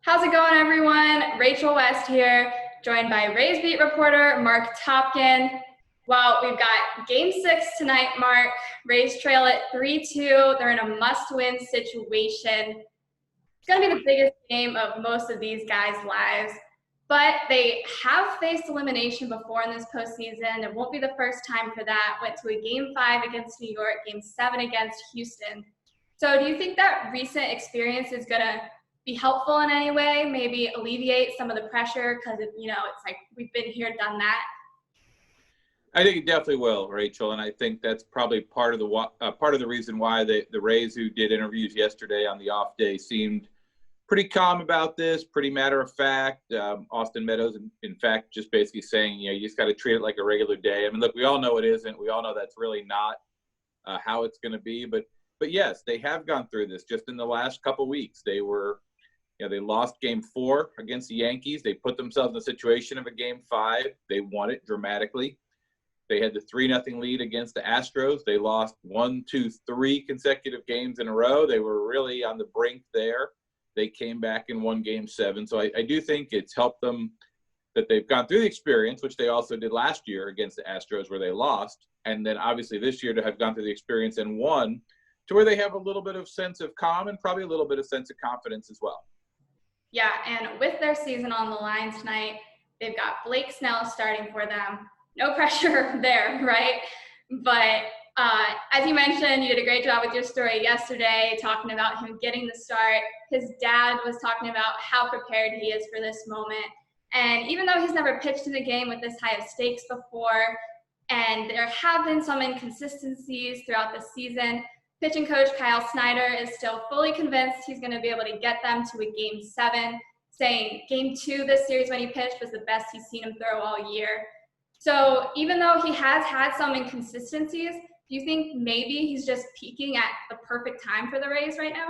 How's it going, everyone? Rachel West here, joined by Rays beat reporter Marc Topkin. Well, we've got Game 6 tonight, Mark. Rays trail at 3-2. They're in a must-win situation. It's going to be the biggest game of most of these guys' lives, but they have faced elimination before in this postseason. It won't be the first time for that. Went to a Game 5 against New York, Game 7 against Houston. So do you think that recent experience is going to be helpful in any way, maybe alleviate some of the pressure? Because, it's like we've been here, done that. I think it definitely will, Rachel, and I think that's probably part of the reason why the Rays, who did interviews yesterday on the off day, seemed pretty calm about this, pretty matter of fact. Austin Meadows, in fact, just basically saying, you just got to treat it like a regular day. I mean, look, we all know it isn't. We all know that's really not how it's going to be. But yes, they have gone through this just in the last couple of weeks. They were. They lost Game 4 against the Yankees. They put themselves in the situation of a Game 5. They won it dramatically. They had the 3-0 lead against the Astros. They lost 1, 2, 3 consecutive games in a row. They were really on the brink there. They came back and won Game 7. So I do think it's helped them that they've gone through the experience, which they also did last year against the Astros where they lost. And then obviously this year to have gone through the experience and won, to where they have a little bit of sense of calm and probably a little bit of sense of confidence as well. Yeah, and with their season on the line tonight, they've got Blake Snell starting for them. No pressure there, right? But as you mentioned, you did a great job with your story yesterday, talking about him getting the start. His dad was talking about how prepared he is for this moment. And even though he's never pitched in a game with this high of stakes before, and there have been some inconsistencies throughout the season, pitching coach Kyle Snyder is still fully convinced he's going to be able to get them to a Game 7, saying Game 2 this series when he pitched was the best he's seen him throw all year. So even though he has had some inconsistencies, do you think maybe he's just peaking at the perfect time for the Rays right now?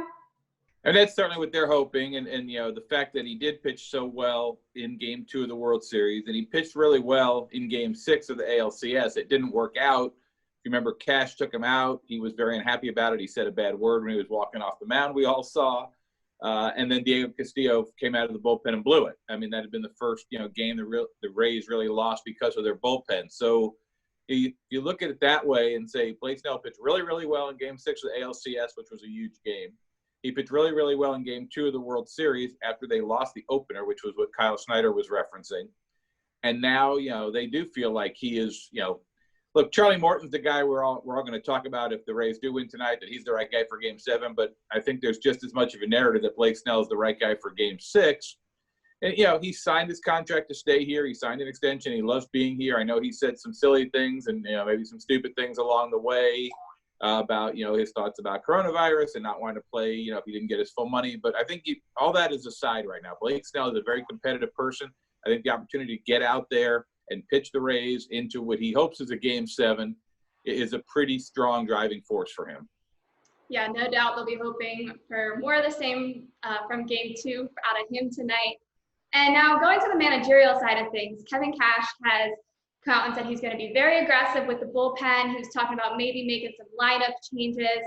And that's certainly what they're hoping. And the fact that he did pitch so well in Game 2 of the World Series, and he pitched really well in Game 6 of the ALCS. It didn't work out. If you remember, Cash took him out. He was very unhappy about it. He said a bad word when he was walking off the mound, we all saw. And then Diego Castillo came out of the bullpen and blew it. I mean, that had been the first, game the Rays really lost because of their bullpen. So you look at it that way and say Blake Snell pitched really, really well in Game 6 of the ALCS, which was a huge game. He pitched really, really well in Game 2 of the World Series after they lost the opener, which was what Kyle Snyder was referencing. And now, they do feel like he is, look, Charlie Morton's the guy we're all going to talk about if the Rays do win tonight, that he's the right guy for Game 7. But I think there's just as much of a narrative that Blake Snell is the right guy for Game 6. And, he signed his contract to stay here. He signed an extension. He loves being here. I know he said some silly things and, maybe some stupid things along the way about, his thoughts about coronavirus and not wanting to play, if he didn't get his full money. But I think all that is aside right now. Blake Snell is a very competitive person. I think the opportunity to get out there and pitch the Rays into what he hopes is a Game 7 is a pretty strong driving force for him. Yeah, no doubt they'll be hoping for more of the same from Game 2 out of him tonight. And now going to the managerial side of things, Kevin Cash has come out and said he's going to be very aggressive with the bullpen. He was talking about maybe making some lineup changes.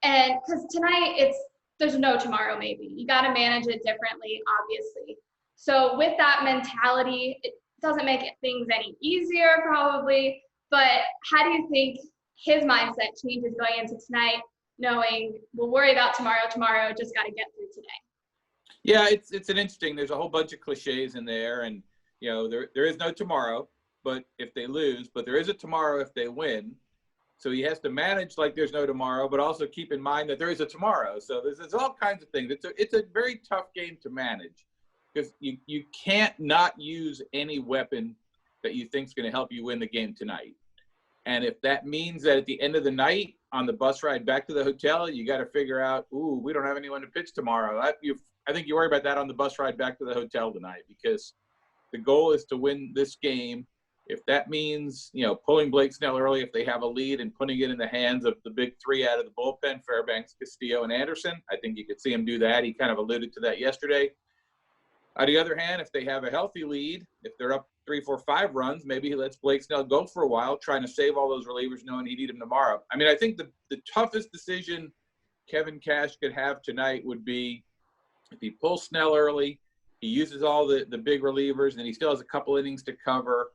And because tonight there's no tomorrow maybe. You got to manage it differently, obviously. So with that mentality, it doesn't make things any easier probably, but how do you think his mindset changes going into tonight, knowing we'll worry about tomorrow, just got to get through today? Yeah, it's an interesting, there's a whole bunch of cliches in there, and there is no tomorrow, but if they lose, but there is a tomorrow if they win. So he has to manage like there's no tomorrow, but also keep in mind that there is a tomorrow. So there's all kinds of things. It's a very tough game to manage, because you can't not use any weapon that you think is going to help you win the game tonight. And if that means that at the end of the night on the bus ride back to the hotel, you got to figure out, we don't have anyone to pitch tomorrow. I think you worry about that on the bus ride back to the hotel tonight, because the goal is to win this game. If that means, pulling Blake Snell early if they have a lead and putting it in the hands of the big three out of the bullpen, Fairbanks, Castillo, and Anderson, I think you could see him do that. He kind of alluded to that yesterday. On the other hand, if they have a healthy lead, if they're up 3, 4, 5 runs, maybe he lets Blake Snell go for a while, trying to save all those relievers, knowing he'd need him tomorrow. I mean, I think the toughest decision Kevin Cash could have tonight would be, If he pulls Snell early, he uses all the big relievers, and he still has a couple innings to cover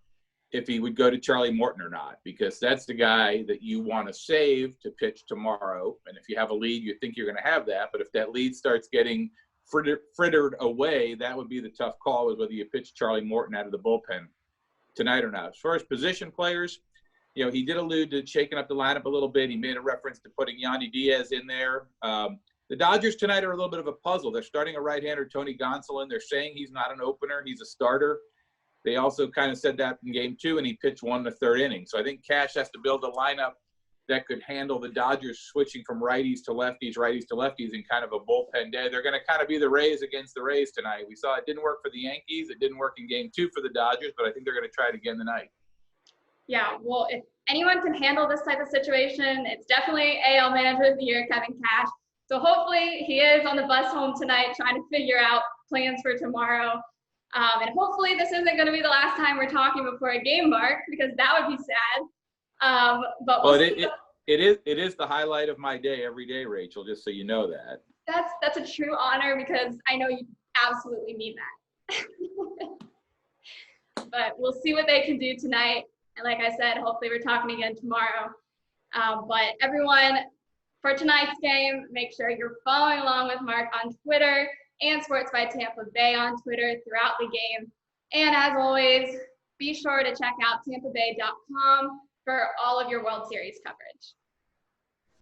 if he would go to Charlie Morton or not, because that's the guy that you want to save to pitch tomorrow. And if you have a lead, you think you're going to have that. But if that lead starts getting frittered away, that would be the tough call, is whether you pitch Charlie Morton out of the bullpen tonight or not. As far as position players, you know, he did allude to shaking up the lineup a little bit. He made a reference to putting Yandy Diaz in there. The Dodgers tonight are a little bit of a puzzle. They're starting a right-hander, Tony Gonsolin. They're saying he's not an opener. He's a starter. They also kind of said that in game 2, and he pitched 1 in the 3rd inning. So I think Cash has to build a lineup that could handle the Dodgers switching from righties to lefties in kind of a bullpen day. They're going to kind of be the Rays against the Rays tonight. We saw it didn't work for the Yankees. It didn't work in game 2 for the Dodgers, but I think they're going to try it again tonight. Yeah, well, if anyone can handle this type of situation, it's definitely AL Manager of the Year, Kevin Cash. So hopefully he is on the bus home tonight trying to figure out plans for tomorrow. And hopefully this isn't going to be the last time we're talking before a game, Mark, because that would be sad. But it is the highlight of my day every day, Rachel, just so you know that. That's a true honor, because I know you absolutely mean that. But we'll see what they can do tonight. And like I said, hopefully we're talking again tomorrow. But everyone, for tonight's game, make sure you're following along with Mark on Twitter and Sports by Tampa Bay on Twitter throughout the game. And as always, be sure to check out tampabay.com for all of your World Series coverage.